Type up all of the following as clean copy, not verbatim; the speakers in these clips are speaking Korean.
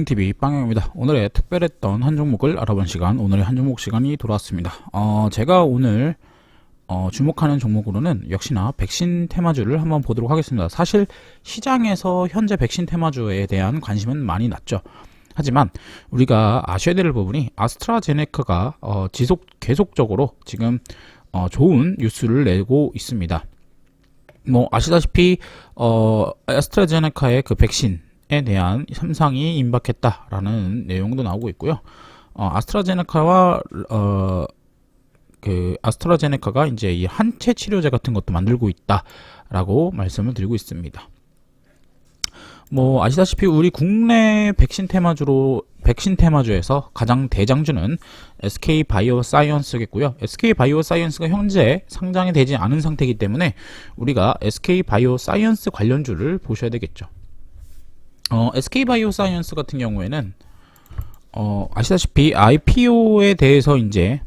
빵TV 빵영입니다. 오늘의 특별했던 한 종목을 알아본 시간, 오늘의 한 종목 시간이 돌아왔습니다. 제가 오늘 주목하는 종목으로는 역시나 백신 테마주를 한번 보도록 하겠습니다. 사실 시장에서 현재 백신 테마주에 대한 관심은 많이 낮죠. 하지만 우리가 아셔야 될 부분이 아스트라제네카가 계속적으로 지금 좋은 뉴스를 내고 있습니다. 뭐 아시다시피 아스트라제네카의 그 백신에 대한 3상이 임박했다라는 내용도 나오고 있고요. 아스트라제네카가 이제 이 한체 치료제 같은 것도 만들고 있다라고 말씀을 드리고 있습니다. 뭐 아시다시피 우리 국내 백신 테마주에서 가장 대장주는 SK바이오사이언스겠고요. SK바이오사이언스가 현재 상장이 되지 않은 상태이기 때문에 우리가 SK바이오사이언스 관련주를 보셔야 되겠죠. SK바이오사이언스 같은 경우에는 아시다시피 IPO에 대해서 이제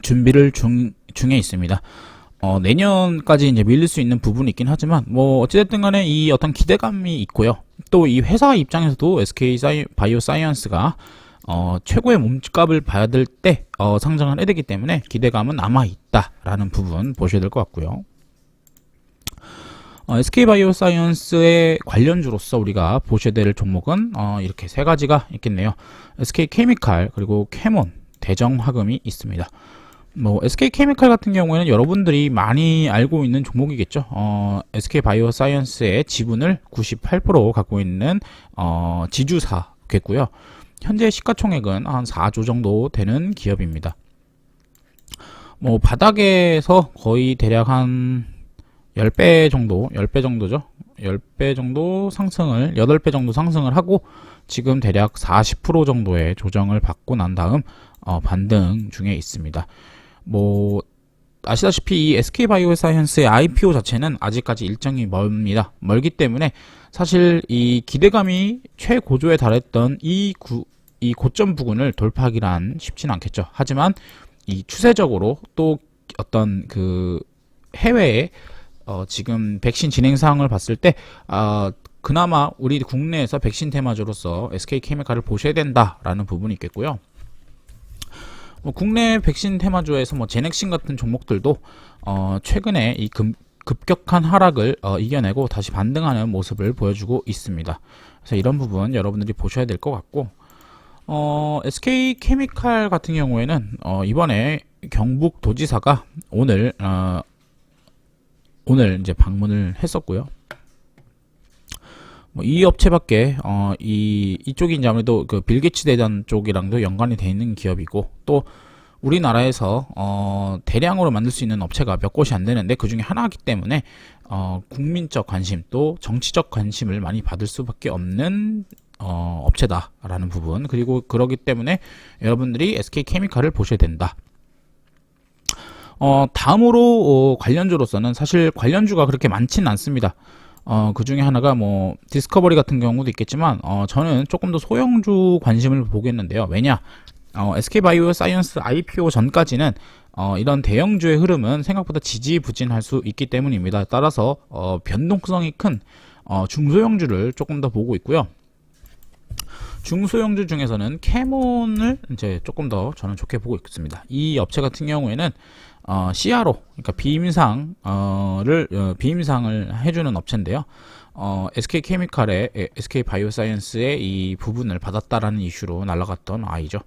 준비를 중에 있습니다. 내년까지 이제 밀릴 수 있는 부분이 있긴 하지만, 뭐, 어찌됐든 간에 이 어떤 기대감이 있고요. 또 이 회사 입장에서도 SK바이오사이언스가, 최고의 몸값을 받을 때, 상장을 해야 되기 때문에 기대감은 남아있다라는 부분 보셔야 될 것 같고요. SK바이오사이언스의 관련주로서 우리가 보셔야 될 종목은, 이렇게 세 가지가 있겠네요. SK케미칼, 그리고 캐몬, 대정화금이 있습니다. 뭐 SK케미칼 같은 경우에는 여러분들이 많이 알고 있는 종목이겠죠. SK바이오사이언스의 지분을 98% 갖고 있는 지주사겠고요. 현재 시가총액은 한 4조 정도 되는 기업입니다. 뭐 바닥에서 거의 대략 한 10배 정도죠. 10배 정도 상승을, 8배 정도 상승을 하고 지금 대략 40% 정도의 조정을 받고 난 다음 반등 중에 있습니다. 뭐 아시다시피 이 SK바이오사이언스의 IPO 자체는 아직까지 일정이 멀기 때문에 사실 이 기대감이 최고조에 달했던 이 고점 부근을 돌파하기란 쉽지는 않겠죠. 하지만 이 추세적으로 또 어떤 그 해외에 지금 백신 진행 상황을 봤을 때 그나마 우리 국내에서 백신 테마주로서 SK케미칼을 보셔야 된다라는 부분이 있겠고요. 뭐 국내 백신 테마주에서 뭐 제넥신 같은 종목들도 최근에 이 급격한 하락을 이겨내고 다시 반등하는 모습을 보여주고 있습니다. 그래서 이런 부분 여러분들이 보셔야 될 것 같고, SK케미칼 같은 경우에는 이번에 경북도지사가 오늘 이제 방문을 했었고요. 뭐 이 업체밖에 이쪽이 이제 아무래도 그 빌게츠 대전 쪽이랑도 연관이 돼 있는 기업이고, 또 우리나라에서 대량으로 만들 수 있는 업체가 몇 곳이 안 되는데 그 중에 하나이기 때문에 국민적 관심 또 정치적 관심을 많이 받을 수밖에 없는 업체다라는 부분, 그리고 그러기 때문에 여러분들이 SK케미칼을 보셔야 된다. 다음으로 관련주로서는 사실 관련주가 그렇게 많지는 않습니다. 그 중에 하나가 뭐 디스커버리 같은 경우도 있겠지만 저는 조금 더 소형주 관심을 보겠는데요. 왜냐? SK바이오사이언스 IPO 전까지는 이런 대형주의 흐름은 생각보다 지지부진할 수 있기 때문입니다. 따라서 변동성이 큰 중소형주를 조금 더 보고 있고요. 중소형주 중에서는 캐몬을 이제 조금 더 저는 좋게 보고 있습니다. 이 업체 같은 경우에는 CRO, 그러니까 비임상을 해주는 업체인데요. SK케미칼의 SK바이오사이언스의 이 부분을 받았다라는 이슈로 날아갔던 아이죠.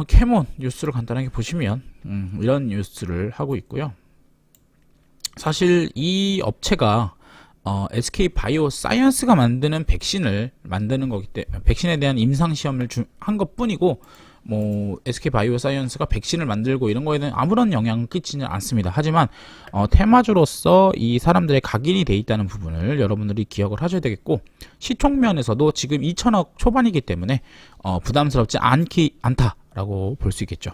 캐몬 뉴스를 간단하게 보시면 이런 뉴스를 하고 있고요. 사실 이 업체가 SK바이오사이언스가 만드는 백신을 만드는 거기 때문에 백신에 대한 임상 시험을 한 것뿐이고, 뭐 SK바이오사이언스가 백신을 만들고 이런 거에는 아무런 영향을 끼치지 않습니다. 하지만 테마주로서 이 사람들의 각인이 돼 있다는 부분을 여러분들이 기억을 하셔야 되겠고, 시총면에서도 지금 2천억 초반이기 때문에 부담스럽지 않다라고 볼 수 있겠죠.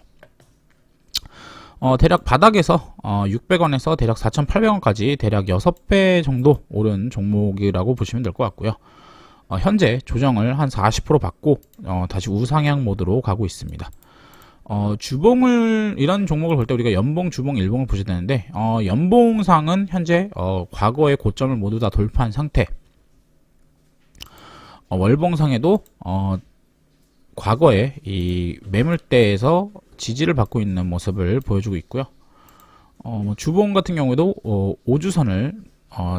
대략 바닥에서 600원에서 대략 4,800원까지 대략 6배 정도 오른 종목이라고 보시면 될 것 같고요. 현재 조정을 한 40% 받고 다시 우상향 모드로 가고 있습니다. 이런 종목을 볼 때 우리가 연봉, 주봉, 일봉을 보셔야 되는데, 연봉상은 현재 과거의 고점을 모두 다 돌파한 상태. 월봉상에도 과거에 이 매물대에서 지지를 받고 있는 모습을 보여주고 있고요. 주봉 같은 경우에도 5주선을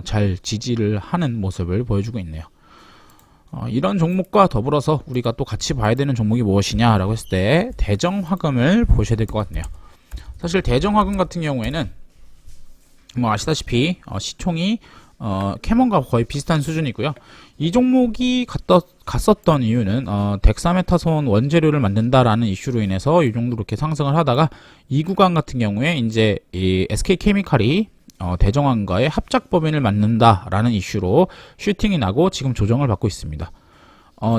잘 지지를 하는 모습을 보여주고 있네요. 이런 종목과 더불어서 우리가 또 같이 봐야 되는 종목이 무엇이냐라고 했을 때 대정화금을 보셔야 될 것 같네요. 사실 대정화금 같은 경우에는 뭐 아시다시피 시총이 캐몬과 거의 비슷한 수준이고요. 이 종목이 갔었던 이유는 덱사메타손 원재료를 만든다라는 이슈로 인해서 이 정도 이렇게 상승을 하다가 이 구간 같은 경우에 이제 이 SK케미칼이 대정화금과의 합작 법인을 만든다라는 이슈로 슈팅이 나고 지금 조정을 받고 있습니다.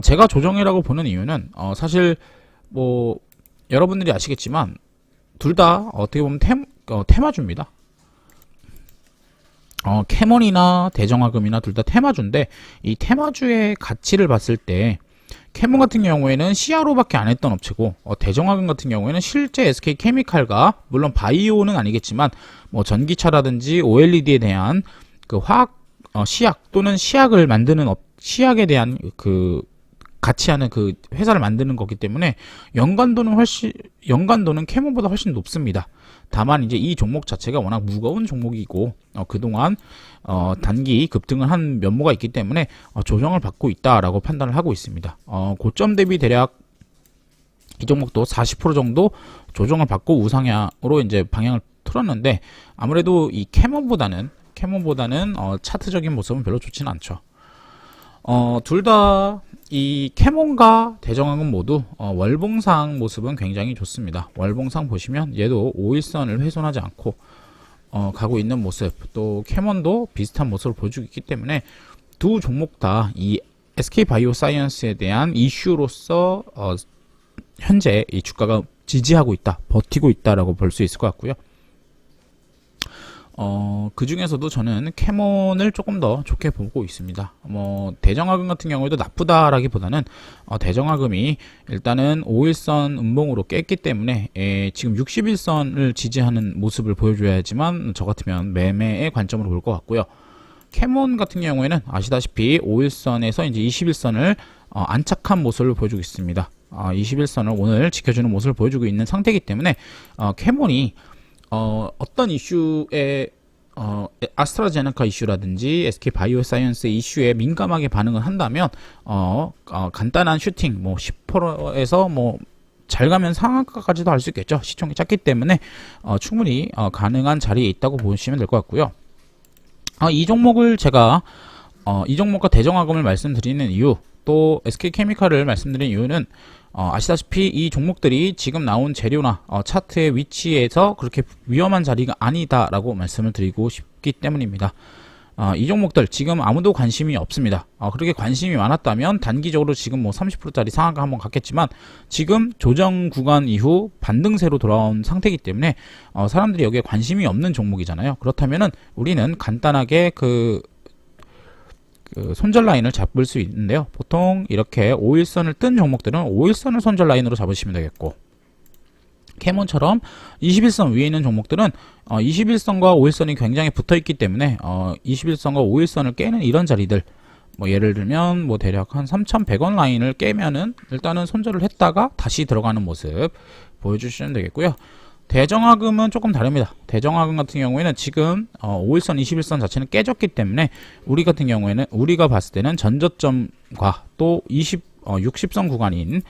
제가 조정이라고 보는 이유는 사실 뭐 여러분들이 아시겠지만 둘 다 어떻게 보면 테마주입니다. 캐몬이나 대정화금이나 둘 다 테마주인데 이 테마주의 가치를 봤을 때 캐몬 같은 경우에는 CRO밖에 안 했던 업체고 대정화금 같은 경우에는 실제 SK케미칼과 물론 바이오는 아니겠지만 뭐 전기차라든지 OLED에 대한 그 화학 시약 또는 시약을 만드는 시약에 대한 그 같이 하는 그 회사를 만드는 거기 때문에 연관도는 캐몬보다 훨씬 높습니다. 다만 이제 이 종목 자체가 워낙 무거운 종목이고 그동안 단기 급등을 한 면모가 있기 때문에 조정을 받고 있다라고 판단을 하고 있습니다. 고점 대비 대략 이 종목도 40% 정도 조정을 받고 우상향으로 이제 방향을 틀었는데 아무래도 이 캐몬보다는 차트적인 모습은 별로 좋지는 않죠. 둘 다 이 캐몬과 대정화금 모두 월봉상 모습은 굉장히 좋습니다. 월봉상 보시면 얘도 5일선을 훼손하지 않고 가고 있는 모습, 또 캐몬도 비슷한 모습을 보여주고 있기 때문에 두 종목 다 이 SK바이오사이언스에 대한 이슈로서 현재 이 주가가 지지하고 있다, 버티고 있다라고 볼 수 있을 것 같고요. 그 중에서도 저는 캐몬을 조금 더 좋게 보고 있습니다. 뭐 대정화금 같은 경우에도 나쁘다라기보다는 대정화금이 일단은 5일선 음봉으로 깼기 때문에 지금 60일선을 지지하는 모습을 보여줘야지만 저 같으면 매매의 관점으로 볼 것 같고요. 캐몬 같은 경우에는 아시다시피 5일선에서 이제 21선을 안착한 모습을 보여주고 있습니다. 21선을 오늘 지켜주는 모습을 보여주고 있는 상태이기 때문에 캐몬이 어떤 이슈에 아스트라제네카 이슈라든지 SK바이오사이언스 이슈에 민감하게 반응을 한다면 간단한 슈팅 뭐 10%에서 뭐 잘 가면 상한가까지도 할 수 있겠죠. 시총이 작기 때문에 충분히 가능한 자리에 있다고 보시면 될 것 같고요. 이 종목을 제가 이 종목과 대정화금을 말씀드리는 이유, 또 SK케미칼을 말씀드리는 이유는 아시다시피 이 종목들이 지금 나온 재료나 차트의 위치에서 그렇게 위험한 자리가 아니다라고 말씀을 드리고 싶기 때문입니다. 이 종목들 지금 아무도 관심이 없습니다. 그렇게 관심이 많았다면 단기적으로 지금 뭐 30%짜리 상한가 한번 갔겠지만 지금 조정 구간 이후 반등세로 돌아온 상태이기 때문에 사람들이 여기에 관심이 없는 종목이잖아요. 그렇다면은 우리는 간단하게 그 손절 라인을 잡을 수 있는데요. 보통 이렇게 5일선을 뜬 종목들은 5일선을 손절 라인으로 잡으시면 되겠고, 캐몬처럼 21선 위에 있는 종목들은 21선과 5일선이 굉장히 붙어 있기 때문에 21선과 5일선을 깨는 이런 자리들, 뭐 예를 들면 뭐 대략 한 3,100원 라인을 깨면은 일단은 손절을 했다가 다시 들어가는 모습 보여주시면 되겠고요. 대정화금은 조금 다릅니다. 대정화금 같은 경우에는 지금 5일선, 21선 자체는 깨졌기 때문에 우리 같은 경우에는 우리가 봤을 때는 전저점과 또 60선 구간인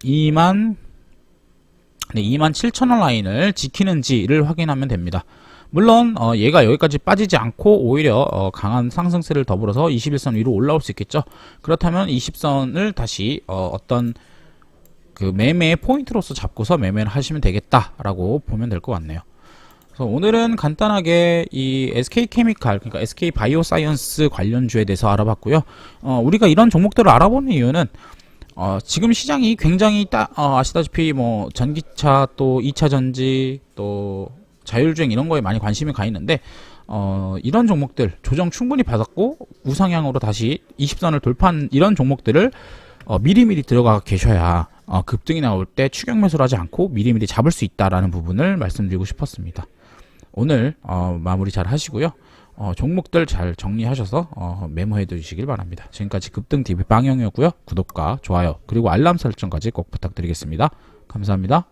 27,000원 라인을 지키는지를 확인하면 됩니다. 물론 얘가 여기까지 빠지지 않고 오히려 강한 상승세를 더불어서 21선 위로 올라올 수 있겠죠. 그렇다면 20선을 다시 어떤 그 매매의 포인트로서 잡고서 매매를 하시면 되겠다라고 보면 될 것 같네요. 그래서 오늘은 간단하게 이 SK케미칼, 그러니까 SK바이오사이언스 관련주에 대해서 알아봤고요. 우리가 이런 종목들을 알아보는 이유는 지금 시장이 굉장히 아시다시피 뭐 전기차, 또 2차 전지, 또 자율주행 이런 거에 많이 관심이 가 있는데 이런 종목들 조정 충분히 받았고 우상향으로 다시 20선을 돌파한 이런 종목들을 미리미리 들어가 계셔야 급등이 나올 때 추격 매수를 하지 않고 미리미리 잡을 수 있다라는 부분을 말씀드리고 싶었습니다. 오늘 마무리 잘 하시고요. 종목들 잘 정리하셔서 메모해 두시길 바랍니다. 지금까지 급등TV 방영이었고요. 구독과 좋아요 그리고 알람 설정까지 꼭 부탁드리겠습니다. 감사합니다.